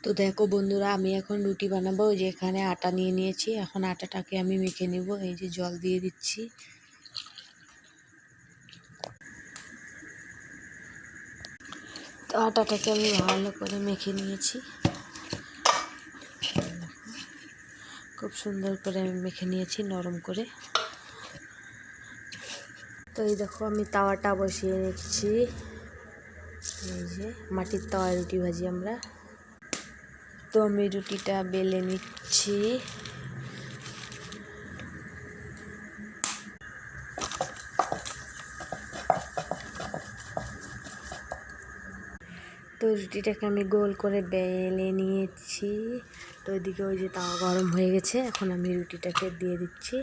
তো দেখো বন্ধুরা, আমি এখন রুটি বানাবো। ওই যে এখানে আটা নিয়ে নিয়েছি, এখন আটাটাকে আমি মেখে নিব। এই যে জল দিয়ে দিচ্ছি। তো আটাটাকে আমি ভালো করে মেখে নিয়েছি, খুব সুন্দর করে আমি মেখে নিয়েছি, নরম করে। তো এই দেখো আমি তাওয়াটা বসিয়ে নিচ্ছি। এই যে মাটির তাওয়ায় রুটি ভাজি আমরা। তো আমি রুটিটা বেলে নিচ্ছি। তো রুটিটাকে আমি গোল করে বেলে নিয়েছি। তো ওইদিকে ওই যে তাওয়া গরম হয়ে গেছে, এখন আমি রুটিটাকে দিয়ে দিচ্ছি।